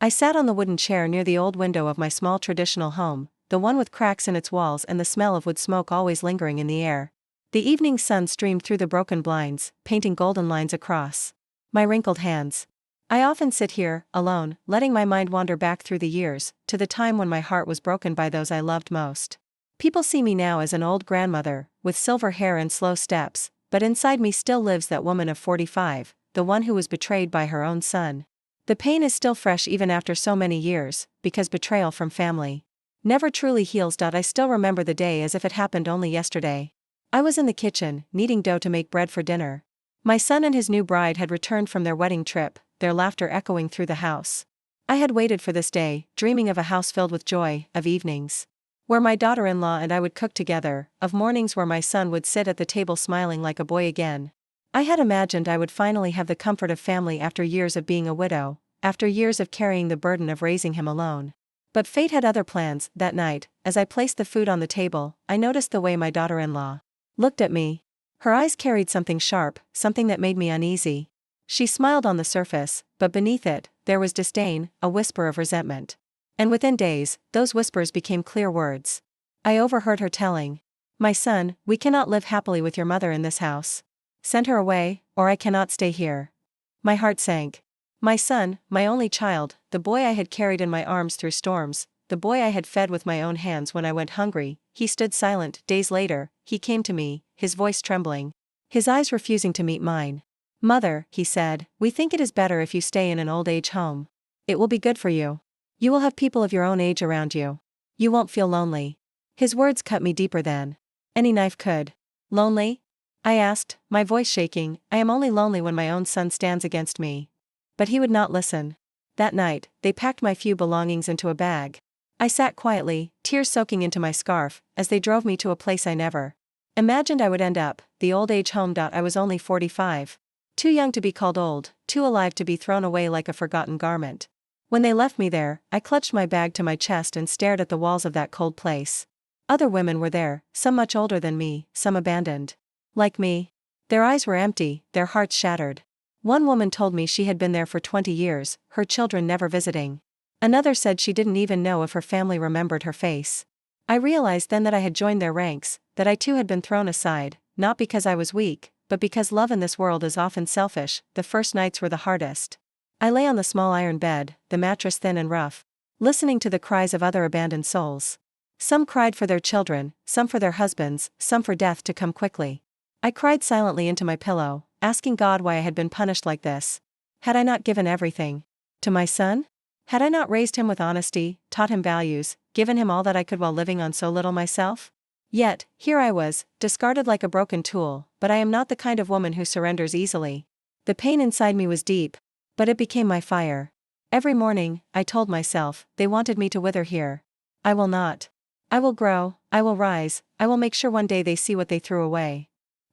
I sat on the wooden chair near the old window of my small traditional home, the one with cracks in its walls and the smell of wood smoke always lingering in the air. The evening sun streamed through the broken blinds, painting golden lines across my wrinkled hands. I often sit here, alone, letting my mind wander back through the years, to the time when my heart was broken by those I loved most. People see me now as an old grandmother, with silver hair and slow steps, but inside me still lives that woman of 45, the one who was betrayed by her own son. The pain is still fresh even after so many years, because betrayal from family never truly heals. I still remember the day as if it happened only yesterday. I was in the kitchen, kneading dough to make bread for dinner. My son and his new bride had returned from their wedding trip, their laughter echoing through the house. I had waited for this day, dreaming of a house filled with joy, of evenings where my daughter-in-law and I would cook together, of mornings where my son would sit at the table smiling like a boy again. I had imagined I would finally have the comfort of family after years of being a widow, after years of carrying the burden of raising him alone. But fate had other plans. That night, as I placed the food on the table, I noticed the way my daughter-in-law looked at me. Her eyes carried something sharp, something that made me uneasy. She smiled on the surface, but beneath it, there was disdain, a whisper of resentment. And within days, those whispers became clear words. I overheard her telling my son, "We cannot live happily with your mother in this house. Send her away, or I cannot stay here." My heart sank. My son, my only child, the boy I had carried in my arms through storms, the boy I had fed with my own hands when I went hungry, he stood silent. Days later, he came to me, his voice trembling, his eyes refusing to meet mine. "Mother," he said, "we think it is better if you stay in an old age home. It will be good for you. You will have people of your own age around you. You won't feel lonely." His words cut me deeper than any knife could. "Lonely?" I asked, my voice shaking. "I am only lonely when my own son stands against me." But he would not listen. That night, they packed my few belongings into a bag. I sat quietly, tears soaking into my scarf, as they drove me to a place I never imagined I would end up, the old age home. I was only 45. Too young to be called old, too alive to be thrown away like a forgotten garment. When they left me there, I clutched my bag to my chest and stared at the walls of that cold place. Other women were there, some much older than me, some abandoned like me. Their eyes were empty, their hearts shattered. One woman told me she had been there for 20 years, her children never visiting. Another said she didn't even know if her family remembered her face. I realized then that I had joined their ranks, that I too had been thrown aside, not because I was weak, but because love in this world is often selfish. The first nights were the hardest. I lay on the small iron bed, the mattress thin and rough, listening to the cries of other abandoned souls. Some cried for their children, some for their husbands, some for death to come quickly. I cried silently into my pillow, asking God why I had been punished like this. Had I not given everything to my son? Had I not raised him with honesty, taught him values, given him all that I could while living on so little myself? Yet, here I was, discarded like a broken tool. But I am not the kind of woman who surrenders easily. The pain inside me was deep, but it became my fire. Every morning, I told myself, they wanted me to wither here. I will not. I will grow, I will rise, I will make sure one day they see what they threw away.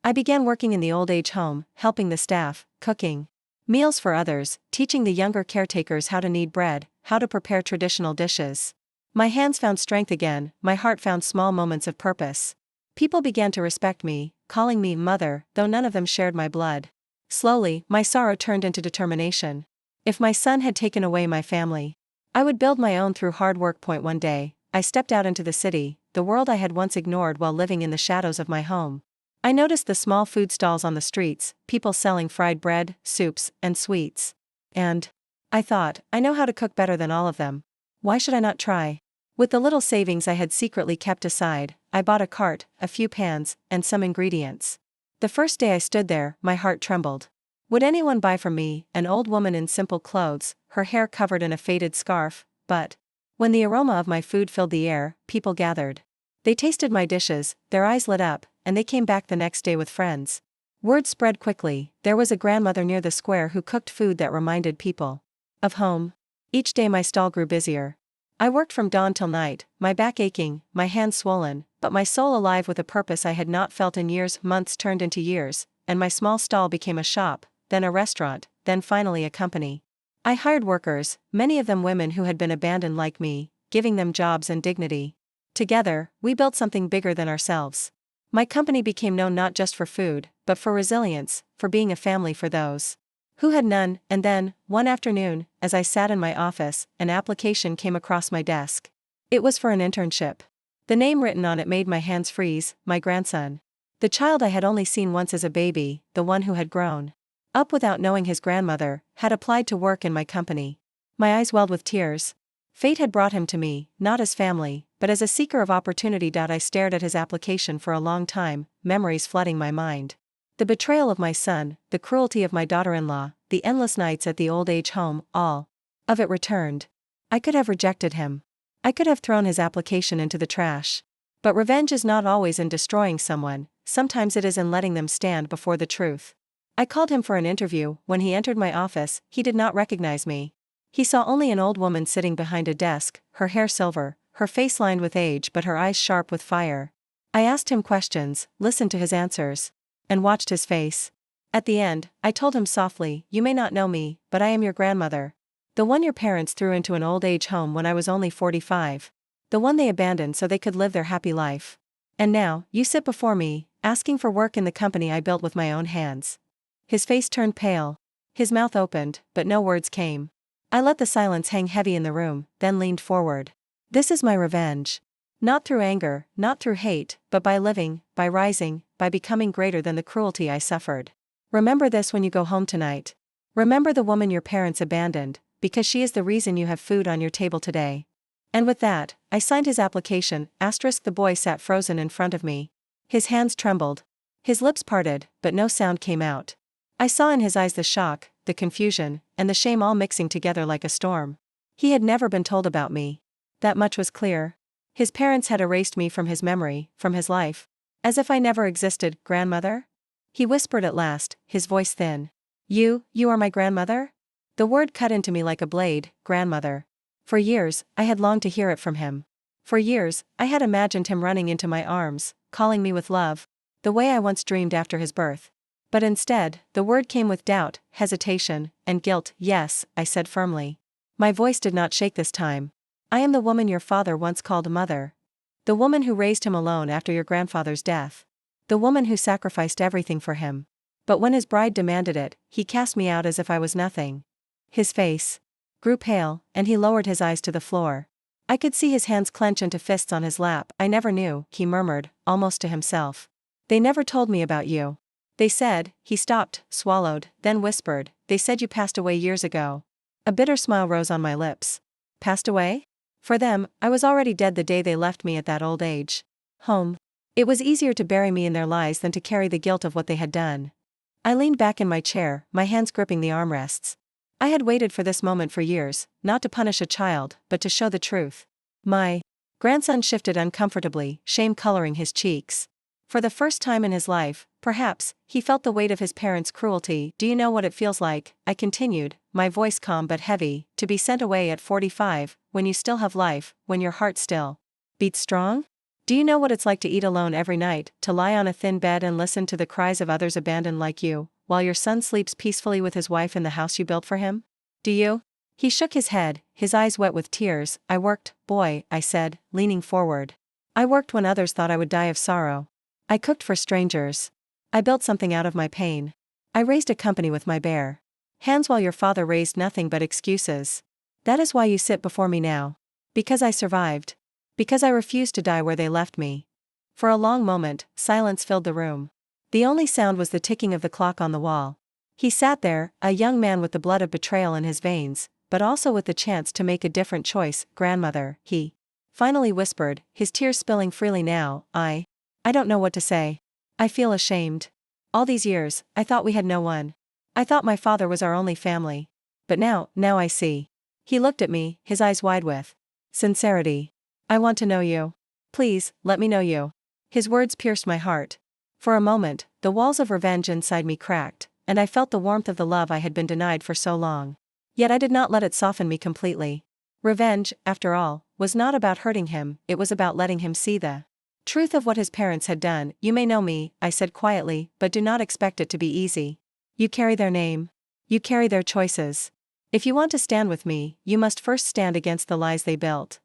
I began working in the old age home, helping the staff, cooking meals for others, teaching the younger caretakers how to knead bread, how to prepare traditional dishes. My hands found strength again, my heart found small moments of purpose. People began to respect me, calling me mother, though none of them shared my blood. Slowly, my sorrow turned into determination. If my son had taken away my family, I would build my own through hard work. One day, I stepped out into the city, the world I had once ignored while living in the shadows of my home. I noticed the small food stalls on the streets, people selling fried bread, soups, and sweets. And I thought, I know how to cook better than all of them. Why should I not try? With the little savings I had secretly kept aside, I bought a cart, a few pans, and some ingredients. The first day I stood there, my heart trembled. Would anyone buy from me, an old woman in simple clothes, her hair covered in a faded scarf? But when the aroma of my food filled the air, people gathered. They tasted my dishes, their eyes lit up, and they came back the next day with friends. Word spread quickly. There was a grandmother near the square who cooked food that reminded people of home. Each day my stall grew busier. I worked from dawn till night, my back aching, my hands swollen, but my soul alive with a purpose I had not felt in years. Months turned into years, and my small stall became a shop, then a restaurant, then finally a company. I hired workers, many of them women who had been abandoned like me, giving them jobs and dignity. Together, we built something bigger than ourselves. My company became known not just for food, but for resilience, for being a family for those Who had none? And then, one afternoon, as I sat in my office, an application came across my desk. It was for an internship. The name written on it made my hands freeze, my grandson. The child I had only seen once as a baby, the one who had grown up without knowing his grandmother, had applied to work in my company. My eyes welled with tears. Fate had brought him to me, not as family, but as a seeker of opportunity. I stared at his application for a long time, memories flooding my mind. The betrayal of my son, the cruelty of my daughter-in-law, the endless nights at the old age home, all of it returned. I could have rejected him. I could have thrown his application into the trash. But revenge is not always in destroying someone, sometimes it is in letting them stand before the truth. I called him for an interview. When he entered my office, he did not recognize me. He saw only an old woman sitting behind a desk, her hair silver, her face lined with age but her eyes sharp with fire. I asked him questions, listened to his answers, and watched his face. At the end, I told him softly, "You may not know me, but I am your grandmother. The one your parents threw into an old age home when I was only 45. The one they abandoned so they could live their happy life. And now, you sit before me, asking for work in the company I built with my own hands." His face turned pale. His mouth opened, but no words came. I let the silence hang heavy in the room, then leaned forward. This is my revenge. Not through anger, not through hate, but by living, by rising, by becoming greater than the cruelty I suffered. Remember this when you go home tonight. Remember the woman your parents abandoned, because she is the reason you have food on your table today. And with that, I signed his application. The boy sat frozen in front of me. His hands trembled. His lips parted, but no sound came out. I saw in his eyes the shock, the confusion, and the shame all mixing together like a storm. He had never been told about me. That much was clear. His parents had erased me from his memory, from his life. As if I never existed. "Grandmother?" He whispered at last, his voice thin. You are my grandmother?" The word cut into me like a blade. Grandmother. For years, I had longed to hear it from him. For years, I had imagined him running into my arms, calling me with love, the way I once dreamed after his birth. But instead, the word came with doubt, hesitation, and guilt. "Yes," I said firmly. My voice did not shake this time. "I am the woman your father once called mother. The woman who raised him alone after your grandfather's death. The woman who sacrificed everything for him. But when his bride demanded it, he cast me out as if I was nothing." His face grew pale, and he lowered his eyes to the floor. I could see his hands clench into fists on his lap. "I never knew," he murmured, almost to himself. "They never told me about you. They said," he stopped, swallowed, then whispered, "they said you passed away years ago." A bitter smile rose on my lips. Passed away? For them, I was already dead the day they left me at that old age home. It was easier to bury me in their lies than to carry the guilt of what they had done. I leaned back in my chair, my hands gripping the armrests. I had waited for this moment for years, not to punish a child, but to show the truth. My grandson shifted uncomfortably, shame coloring his cheeks. For the first time in his life, perhaps, he felt the weight of his parents' cruelty. "Do you know what it feels like," I continued, my voice calm but heavy, "to be sent away at 45, when you still have life, when your heart still beats strong? Do you know what it's like to eat alone every night, to lie on a thin bed and listen to the cries of others abandoned like you, while your son sleeps peacefully with his wife in the house you built for him? Do you?" He shook his head, his eyes wet with tears. "I worked, boy," I said, leaning forward. "I worked when others thought I would die of sorrow. I cooked for strangers. I built something out of my pain. I raised a company with my bare hands while your father raised nothing but excuses. That is why you sit before me now. Because I survived. Because I refused to die where they left me." For a long moment, silence filled the room. The only sound was the ticking of the clock on the wall. He sat there, a young man with the blood of betrayal in his veins, but also with the chance to make a different choice. "Grandmother," he finally whispered, his tears spilling freely now. I don't know what to say. I feel ashamed. All these years, I thought we had no one. I thought my father was our only family. But now I see." He looked at me, his eyes wide with sincerity. "I want to know you. Please, let me know you." His words pierced my heart. For a moment, the walls of revenge inside me cracked, and I felt the warmth of the love I had been denied for so long. Yet I did not let it soften me completely. Revenge, after all, was not about hurting him, it was about letting him see the truth of what his parents had done. "You may know me," I said quietly, "but do not expect it to be easy. You carry their name. You carry their choices. If you want to stand with me, you must first stand against the lies they built."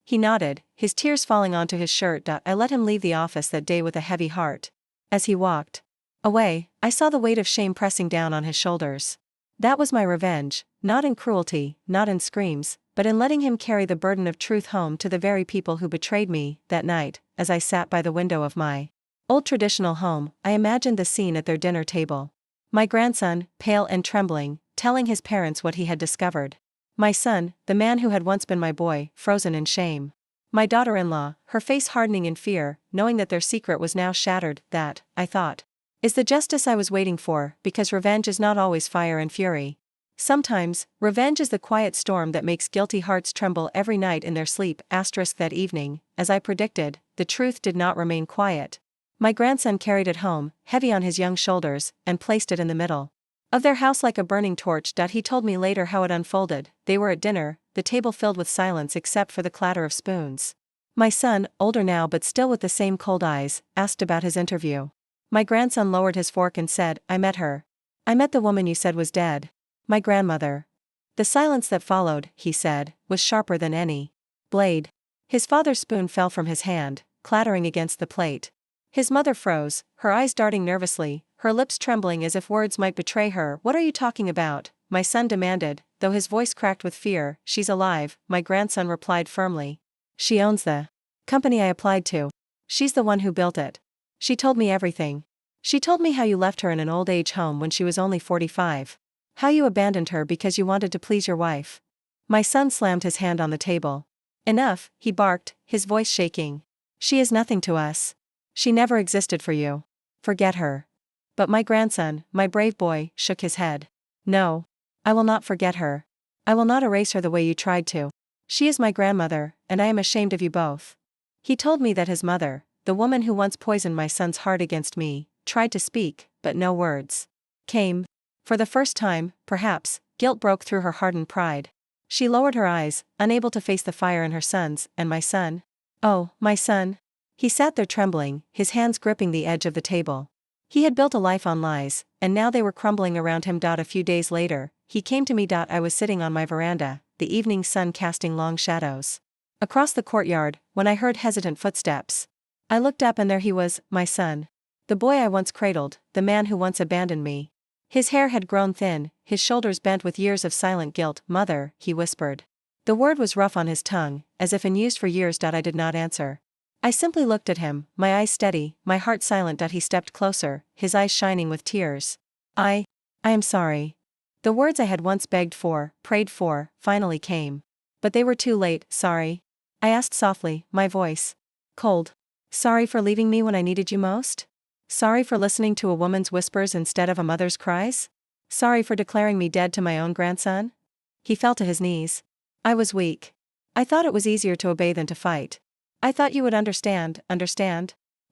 He nodded, his tears falling onto his shirt. I let him leave the office that day with a heavy heart. As he walked away, I saw the weight of shame pressing down on his shoulders. That was my revenge, not in cruelty, not in screams, but in letting him carry the burden of truth home to the very people who betrayed me. That night, as I sat by the window of my old traditional home, I imagined the scene at their dinner table. My grandson, pale and trembling, telling his parents what he had discovered. My son, the man who had once been my boy, frozen in shame. My daughter-in-law, her face hardening in fear, knowing that their secret was now shattered. That, I thought, is the justice I was waiting for, because revenge is not always fire and fury. Sometimes, revenge is the quiet storm that makes guilty hearts tremble every night in their sleep. That evening, as I predicted, the truth did not remain quiet. My grandson carried it home, heavy on his young shoulders, and placed it in the middle of their house like a burning torch. He told me later how it unfolded. They were at dinner, the table filled with silence except for the clatter of spoons. My son, older now but still with the same cold eyes, asked about his interview. My grandson lowered his fork and said, "I met her. I met the woman you said was dead. My grandmother." The silence that followed, he said, was sharper than any blade. His father's spoon fell from his hand, clattering against the plate. His mother froze, her eyes darting nervously, her lips trembling as if words might betray her. "What are you talking about?" my son demanded, though his voice cracked with fear. "She's alive," my grandson replied firmly. "She owns the company I applied to. She's the one who built it. She told me everything. She told me how you left her in an old age home when she was only 45. How you abandoned her because you wanted to please your wife." My son slammed his hand on the table. "Enough," he barked, his voice shaking. "She is nothing to us. She never existed for you. Forget her." But my grandson, my brave boy, shook his head. "No. I will not forget her. I will not erase her the way you tried to. She is my grandmother, and I am ashamed of you both." He told me that his mother, the woman who once poisoned my son's heart against me, tried to speak, but no words came. For the first time, perhaps, guilt broke through her hardened pride. She lowered her eyes, unable to face the fire in her son's. "And my son? Oh, my son?" He sat there trembling, his hands gripping the edge of the table. He had built a life on lies, and now they were crumbling around him. A few days later, he came to me. I was sitting on my veranda, the evening sun casting long shadows across the courtyard, when I heard hesitant footsteps. I looked up and there he was, my son. The boy I once cradled, the man who once abandoned me. His hair had grown thin, his shoulders bent with years of silent guilt. "Mother," he whispered. The word was rough on his tongue, as if unused for years. I did not answer. I simply looked at him, my eyes steady, my heart silent. He stepped closer, his eyes shining with tears. I am sorry." The words I had once begged for, prayed for, finally came. But they were too late. "Sorry?" I asked softly, my voice cold. "Sorry for leaving me when I needed you most? Sorry for listening to a woman's whispers instead of a mother's cries? Sorry for declaring me dead to my own grandson?" He fell to his knees. I was weak. I thought it was easier to obey than to fight. "I thought you would understand."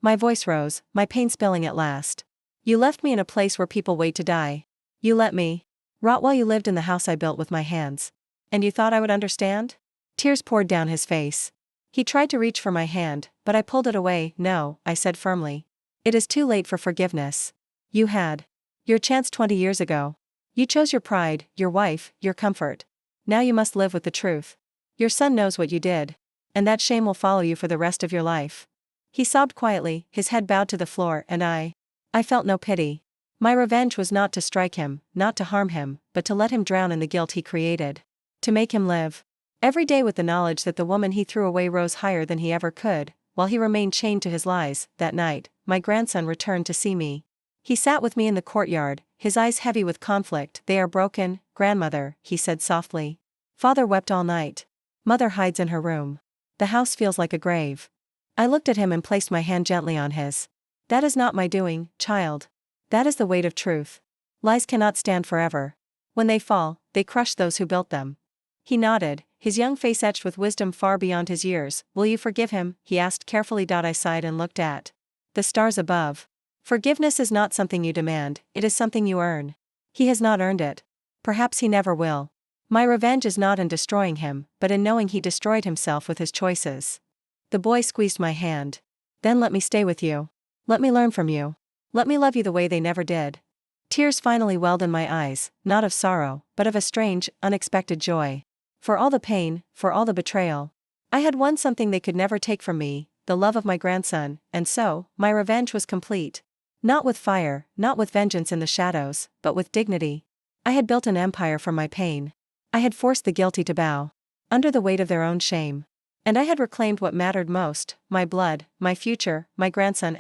My voice rose, my pain spilling at last. "You left me in a place where people wait to die. You let me rot while you lived in the house I built with my hands. And you thought I would understand?" Tears poured down his face. He tried to reach for my hand, but I pulled it away. "No," I said firmly. "It is too late for forgiveness. You had your chance 20 years ago. You chose your pride, your wife, your comfort. Now you must live with the truth. Your son knows what you did. And that shame will follow you for the rest of your life." He sobbed quietly, his head bowed to the floor, and I felt no pity. My revenge was not to strike him, not to harm him, but to let him drown in the guilt he created. To make him live every day with the knowledge that the woman he threw away rose higher than he ever could, while he remained chained to his lies. That night, my grandson returned to see me. He sat with me in the courtyard, his eyes heavy with conflict. "They are broken, grandmother," he said softly. "Father wept all night. Mother hides in her room. The house feels like a grave." I looked at him and placed my hand gently on his. "That is not my doing, child. That is the weight of truth. Lies cannot stand forever. When they fall, they crush those who built them." He nodded, his young face etched with wisdom far beyond his years. "Will you forgive him?" he asked carefully. I sighed and looked at the stars above. "Forgiveness is not something you demand, it is something you earn. He has not earned it. Perhaps he never will. My revenge is not in destroying him, but in knowing he destroyed himself with his choices." The boy squeezed my hand. "Then let me stay with you. Let me learn from you. Let me love you the way they never did." Tears finally welled in my eyes, not of sorrow, but of a strange, unexpected joy. For all the pain, for all the betrayal, I had won something they could never take from me, the love of my grandson, and so, my revenge was complete. Not with fire, not with vengeance in the shadows, but with dignity. I had built an empire from my pain. I had forced the guilty to bow under the weight of their own shame. And I had reclaimed what mattered most, my blood, my future, my grandson.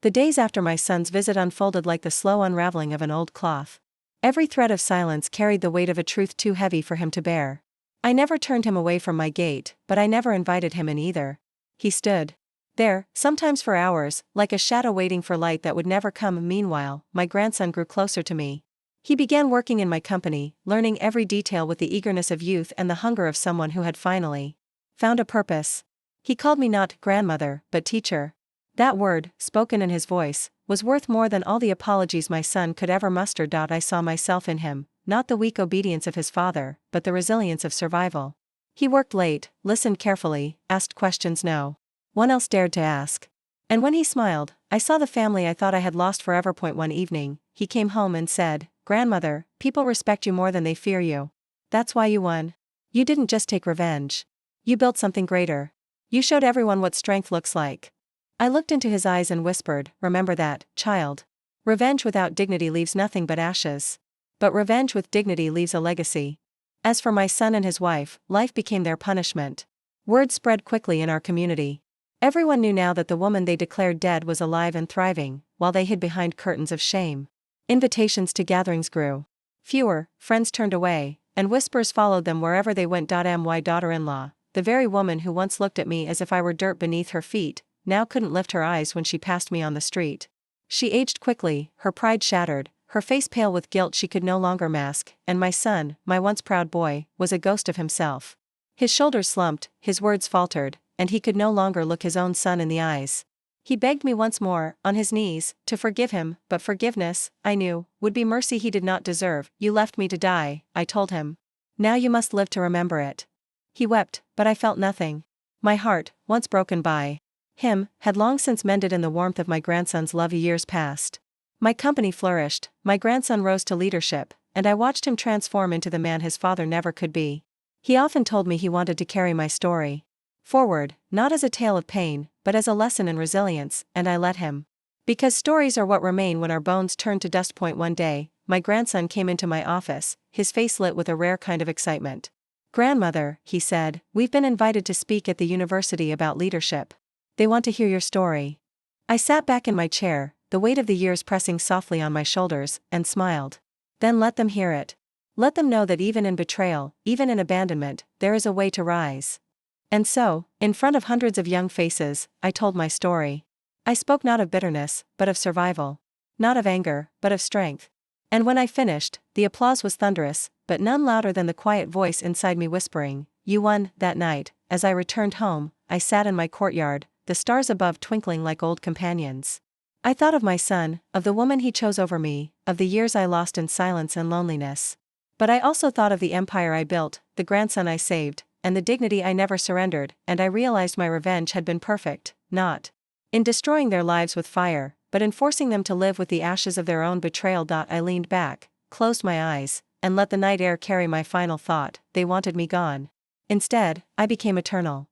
The days after my son's visit unfolded like the slow unraveling of an old cloth. Every thread of silence carried the weight of a truth too heavy for him to bear. I never turned him away from my gate, but I never invited him in either. He stood there, sometimes for hours, like a shadow waiting for light that would never come. Meanwhile, my grandson grew closer to me. He began working in my company, learning every detail with the eagerness of youth and the hunger of someone who had finally found a purpose. He called me not grandmother, but teacher. That word, spoken in his voice, was worth more than all the apologies my son could ever muster. I saw myself in him, not the weak obedience of his father, but the resilience of survival. He worked late, listened carefully, asked questions no one else dared to ask. And when he smiled, I saw the family I thought I had lost forever. One evening, he came home and said, "Grandmother, people respect you more than they fear you. That's why you won. You didn't just take revenge. You built something greater. You showed everyone what strength looks like." I looked into his eyes and whispered, "Remember that, child. Revenge without dignity leaves nothing but ashes. But revenge with dignity leaves a legacy." As for my son and his wife, life became their punishment. Word spread quickly in our community. Everyone knew now that the woman they declared dead was alive and thriving, while they hid behind curtains of shame. Invitations to gatherings grew fewer, friends turned away, and whispers followed them wherever they went. My daughter-in-law, the very woman who once looked at me as if I were dirt beneath her feet, now couldn't lift her eyes when she passed me on the street. She aged quickly, her pride shattered, her face pale with guilt she could no longer mask, and my son, my once proud boy, was a ghost of himself. His shoulders slumped, his words faltered, and he could no longer look his own son in the eyes. He begged me once more, on his knees, to forgive him, but forgiveness, I knew, would be mercy he did not deserve. "You left me to die," I told him. "Now you must live to remember it." He wept, but I felt nothing. My heart, once broken by him, had long since mended in the warmth of my grandson's love. Years passed. My company flourished, my grandson rose to leadership, and I watched him transform into the man his father never could be. He often told me he wanted to carry my story forward, not as a tale of pain, but as a lesson in resilience, and I let him. Because stories are what remain when our bones turn to dust. One day, my grandson came into my office, his face lit with a rare kind of excitement. "Grandmother," he said, "we've been invited to speak at the university about leadership. They want to hear your story." I sat back in my chair, the weight of the years pressing softly on my shoulders, and smiled. "Then let them hear it. Let them know that even in betrayal, even in abandonment, there is a way to rise." And so, in front of hundreds of young faces, I told my story. I spoke not of bitterness, but of survival. Not of anger, but of strength. And when I finished, the applause was thunderous, but none louder than the quiet voice inside me whispering, "You won." That night, as I returned home, I sat in my courtyard, the stars above twinkling like old companions. I thought of my son, of the woman he chose over me, of the years I lost in silence and loneliness. But I also thought of the empire I built, the grandson I saved, and the dignity I never surrendered, and I realized my revenge had been perfect, not in destroying their lives with fire, but in forcing them to live with the ashes of their own betrayal. I leaned back, closed my eyes, and let the night air carry my final thought: they wanted me gone. Instead, I became eternal.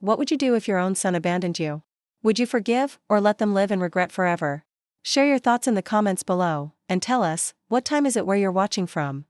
What would you do if your own son abandoned you? Would you forgive, or let them live in regret forever? Share your thoughts in the comments below, and tell us, what time is it where you're watching from?